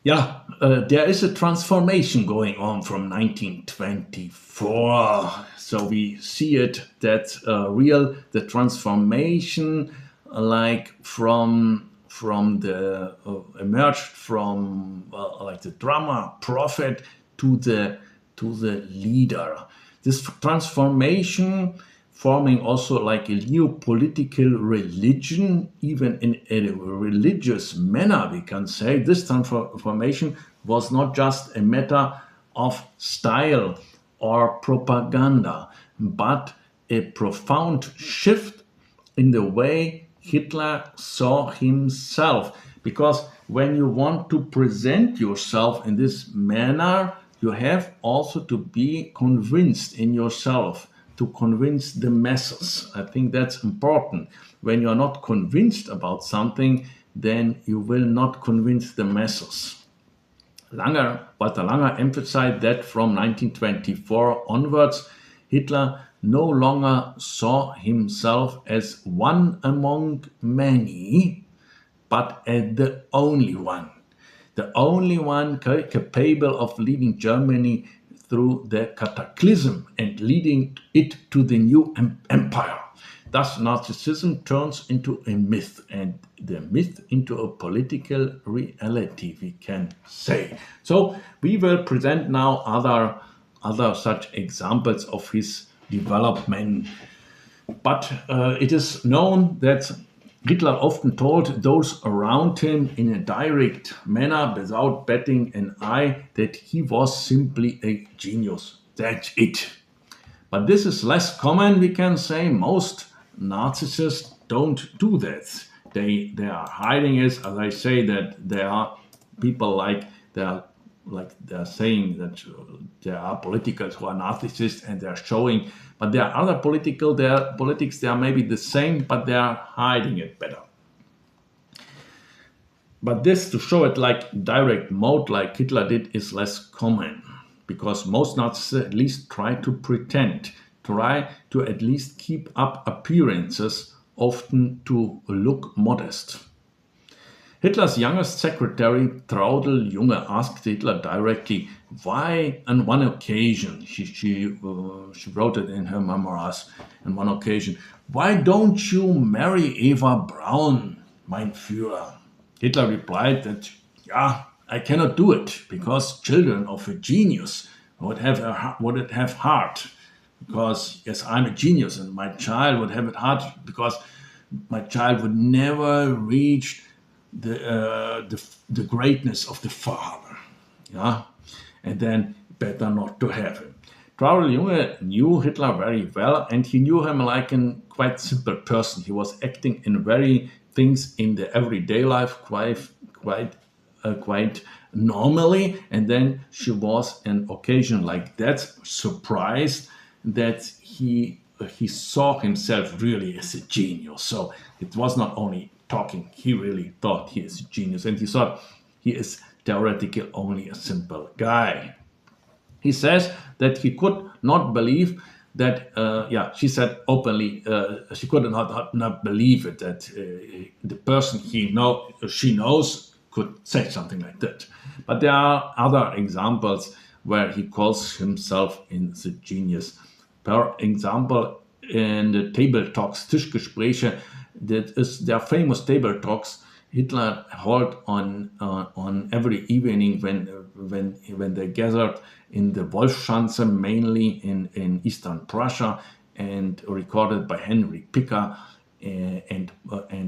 There is a transformation going on from 1924. So we see it that the transformation, like from the emerged from like the drama prophet to the leader. This transformation forming also like a new political religion, even in a religious manner, we can say. This transformation was not just a matter of style or propaganda, but a profound shift in the way Hitler saw himself. Because when you want to present yourself in this manner, you have also to be convinced in yourself, to convince the masses. I think that's important. When you're not convinced about something, then you will not convince the masses. Walter Langer emphasized that from 1924 onwards, Hitler no longer saw himself as one among many, but as the only one. The only one capable of leading Germany through the cataclysm and leading it to the new empire. Thus, Nazism turns into a myth, and the myth into a political reality, we can say. So we will present now other such examples of his development. But it is known that Hitler often told those around him in a direct manner, without batting an eye, that he was simply a genius. That's it. But this is less common, we can say. Most narcissists don't do that. They are hiding it, as I say, that there are people they're saying that there are politicals who are narcissists and they're showing, but there are other politics, they are maybe the same, but they are hiding it better. But this, to show it like direct mode, like Hitler did, is less common, because most Nazis at least try to pretend, try to at least keep up appearances, often to look modest. Hitler's youngest secretary, Traudl Junge, asked Hitler directly why, on one occasion, she wrote it in her memoirs, on one occasion, "Why don't you marry Eva Braun, mein Führer?" Hitler replied that, I cannot do it, because children of a genius would have heart. Because, yes, I'm a genius, and my child would have it hard, because my child would never reach the greatness of the father, and then better not to have him. Traudl Junge knew Hitler very well, and he knew him like a quite simple person. He was acting in very things in the everyday life quite normally, and then she was an occasion like that surprised that he saw himself really as a genius. So it was not only talking, he really thought he is a genius, and he thought he is theoretically only a simple guy. He says that he could not believe that, she said openly, she could not believe it, that the person she knows could say something like that. But there are other examples where he calls himself in the genius. Per example, in the table talks, Tischgespräche, there are famous table talks Hitler held on every evening when they gathered in the Wolfschanze, mainly in Eastern Prussia, and recorded by Henry Picker and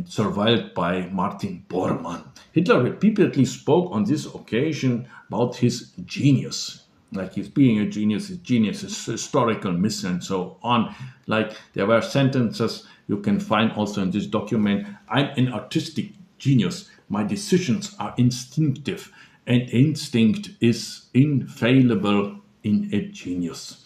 survived by Martin Bormann. Hitler repeatedly spoke on this occasion about his genius. Like his being a genius, his historical myths, and so on. Like there were sentences you can find also in this document. I'm an artistic genius. My decisions are instinctive, and instinct is infallible in a genius.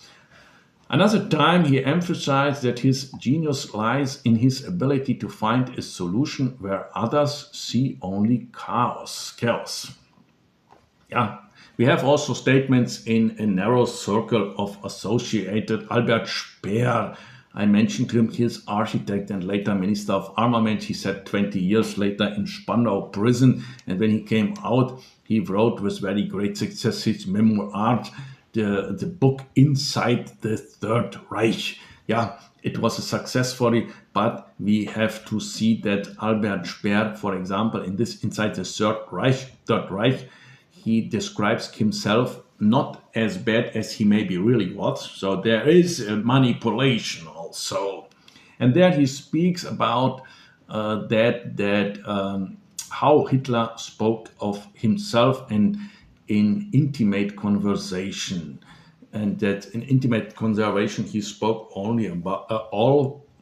Another time he emphasized that his genius lies in his ability to find a solution where others see only chaos. We have also statements in a narrow circle of associated. Albert Speer I mentioned him, his architect and later Minister of Armament. He sat 20 years later in Spandau prison, and when he came out, he wrote with very great success his memoir, the book Inside the Third Reich. Yeah, it was a success story, but we have to see that Albert Speer, for example, in this Inside the Third Reich, he describes himself not as bad as he maybe really was. So there is a manipulation also, and there he speaks about how Hitler spoke of himself and in intimate conversation, and that in intimate conversation he spoke only about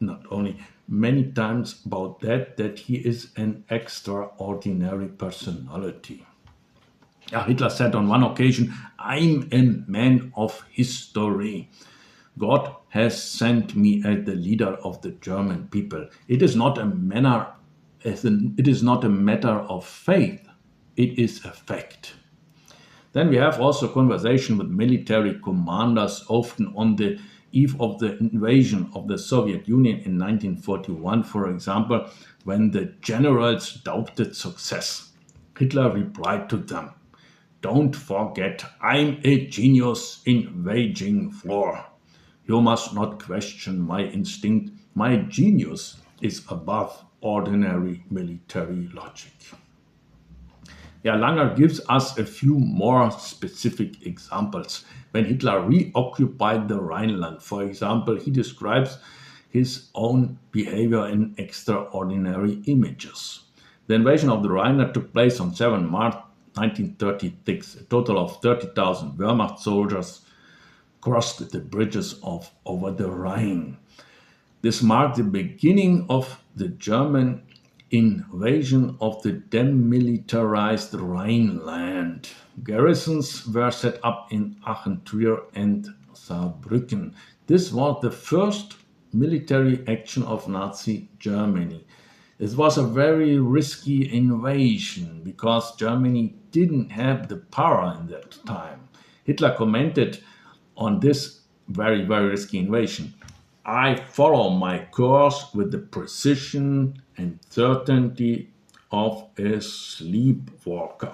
not only many times about that he is an extraordinary personality. Yeah, Hitler said on one occasion, "I'm a man of history. God has sent me as the leader of the German people. It is not a matter of faith. It is a fact." Then we have also conversation with military commanders, often on the eve of the invasion of the Soviet Union in 1941, for example, when the generals doubted success. Hitler replied to them, "Don't forget, I'm a genius in waging war. You must not question my instinct. My genius is above ordinary military logic." Yeah, Langer gives us a few more specific examples. When Hitler reoccupied the Rhineland, for example, he describes his own behavior in extraordinary images. The invasion of the Rhineland took place on 7 March 1936. A total of 30,000 Wehrmacht soldiers crossed the bridges over the Rhine. This marked the beginning of the German invasion of the demilitarized Rhineland. Garrisons were set up in Aachen, Trier, and Saarbrücken. This was the first military action of Nazi Germany. It was a very risky invasion because Germany didn't have the power in that time. Hitler commented on this very, very risky invasion: "I follow my course with the precision and certainty of a sleepwalker."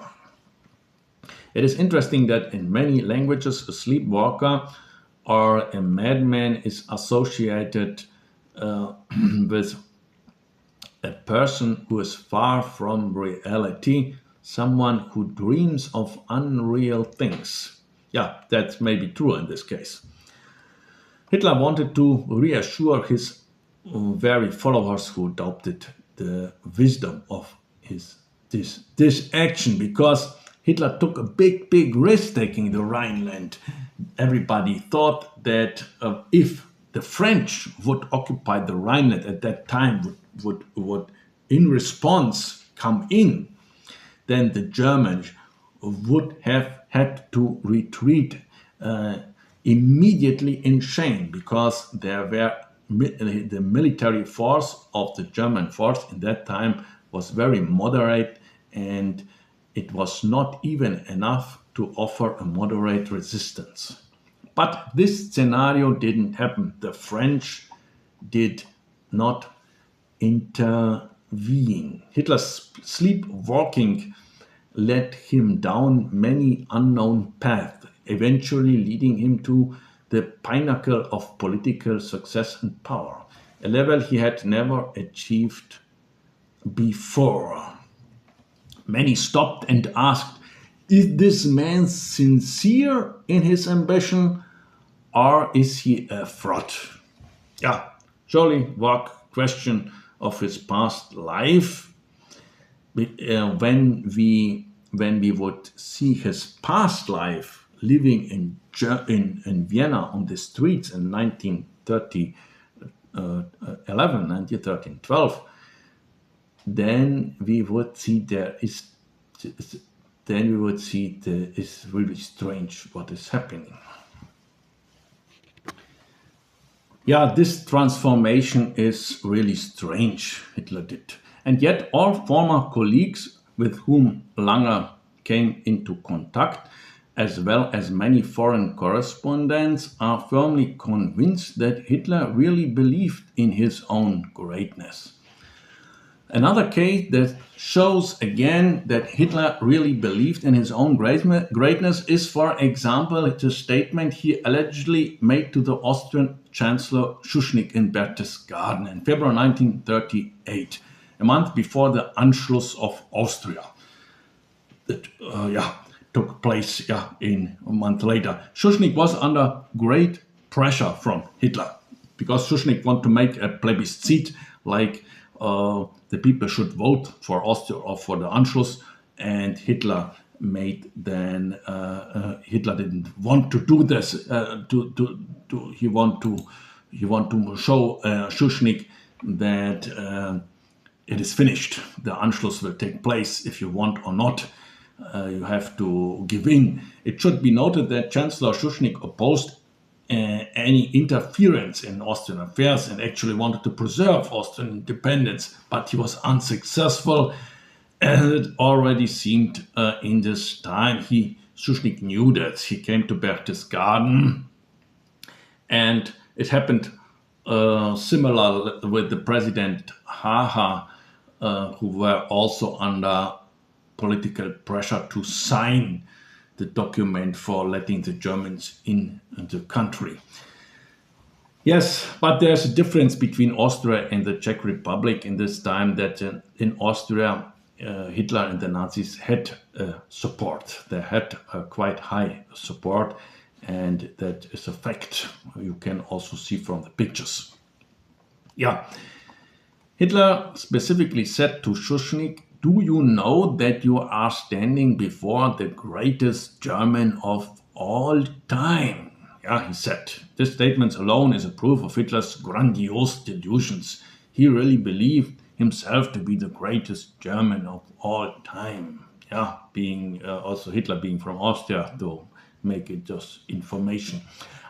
It is interesting that in many languages, a sleepwalker or a madman is associated with a person who is far from reality, someone who dreams of unreal things. Yeah, that may be true in this case. Hitler wanted to reassure his very followers who doubted the wisdom of this action, because Hitler took a big risk taking the Rhineland. Everybody thought that if the French would occupy the Rhineland at that time, would in response come in, then the Germans would have had to retreat immediately in shame, because the military force of the German force in that time was very moderate, and it was not even enough to offer a moderate resistance. But this scenario didn't happen. The French did not intervene. Hitler's sleepwalking led him down many unknown paths, eventually leading him to the pinnacle of political success and power, a level he had never achieved before. Many stopped and asked, is this man sincere in his ambition, or is he a fraud? Yeah, surely was question of his past life. When we would see his past life living in Vienna on the streets in 1912, then we would see it's really strange what is happening. Yeah, this transformation is really strange, Hitler did. And yet all former colleagues with whom Langer came into contact as well as many foreign correspondents, are firmly convinced that Hitler really believed in his own greatness. Another case that shows again that Hitler really believed in his own greatness is, for example, the statement he allegedly made to the Austrian Chancellor Schuschnigg in Berchtesgaden in February 1938, a month before the Anschluss of Austria. That took place in a month later. Schuschnigg was under great pressure from Hitler because Schuschnigg wanted to make a plebiscite, like the people should vote for Austria or for the Anschluss, and Hitler Hitler didn't want to do this. He want to show Schuschnigg that it is finished. The Anschluss will take place if you want or not. You have to give in. It should be noted that Chancellor Schuschnigg opposed any interference in Austrian affairs and actually wanted to preserve Austrian independence, but he was unsuccessful. And it already seemed in this time, Schuschnigg knew that. He came to Berchtesgaden, and it happened similar with the President Haha, who were also under political pressure to sign the document for letting the Germans in the country. Yes, but there's a difference between Austria and the Czech Republic in this time, that in Austria, Hitler and the Nazis had support. They had quite high support, and that is a fact you can also see from the pictures. Hitler specifically said to Schuschnigg, "Do you know that you are standing before the greatest German of all time?" He said. This statement alone is a proof of Hitler's grandiose delusions. He really believed himself to be the greatest German of all time. Being also Hitler being from Austria, to make it just information.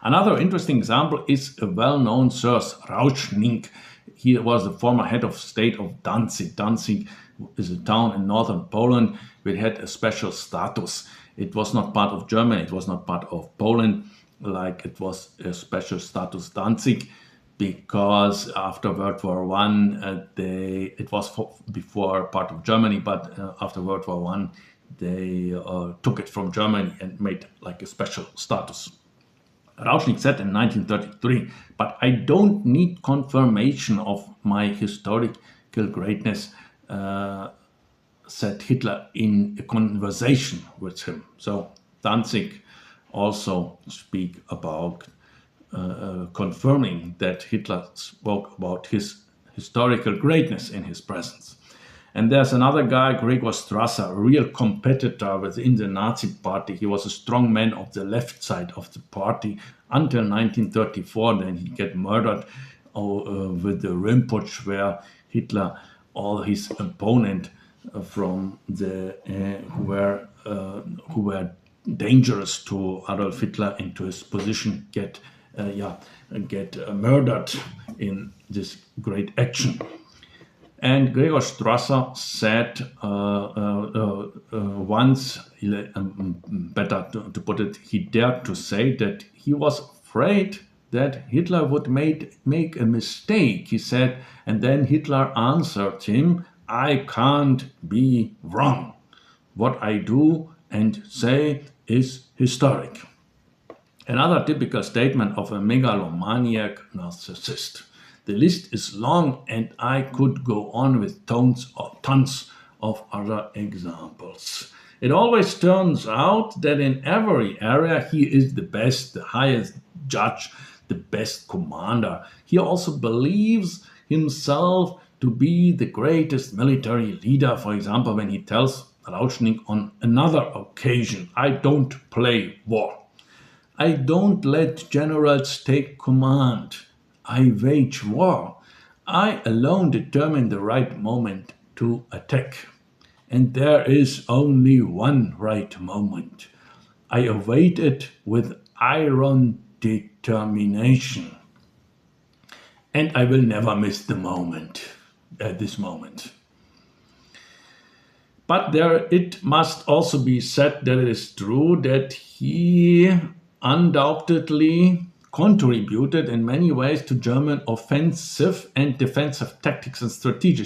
Another interesting example is a well-known source, Reichstag. He was the former head of state of Danzig. Danzig is a town in northern Poland which had a special status. It was not part of Germany, it was not part of Poland, like it was a special status Danzig, because after World War I, it was before part of Germany, but after World War I, they took it from Germany and made like a special status. Reichstag said in 1933, "But I don't need confirmation of my historical greatness," said Hitler in a conversation with him. So Danzig also speak about confirming that Hitler spoke about his historical greatness in his presence. And there's another guy, Gregor Strasser, a real competitor within the Nazi party. He was a strong man of the left side of the party until 1934. Then he get murdered with the Rimpuch, where Hitler, all his opponent from the who were dangerous to Adolf Hitler and to his position, get murdered in this great action. And Gregor Strasser said once, better to put it, he dared to say that he was afraid that Hitler would make a mistake. He said, and then Hitler answered him, "I can't be wrong. What I do and say is historic." Another typical statement of a megalomaniac narcissist. The list is long, and I could go on with tons of other examples. It always turns out that in every area he is the best, the highest judge, the best commander. He also believes himself to be the greatest military leader. For example, when he tells Reichstag on another occasion, "I don't play war. I don't let generals take command. I wage war. I alone determine the right moment to attack. And there is only one right moment. I await it with iron determination. And I will never miss the moment, this moment." But there, it must also be said that it is true that he undoubtedly contributed in many ways to German offensive and defensive tactics and strategies.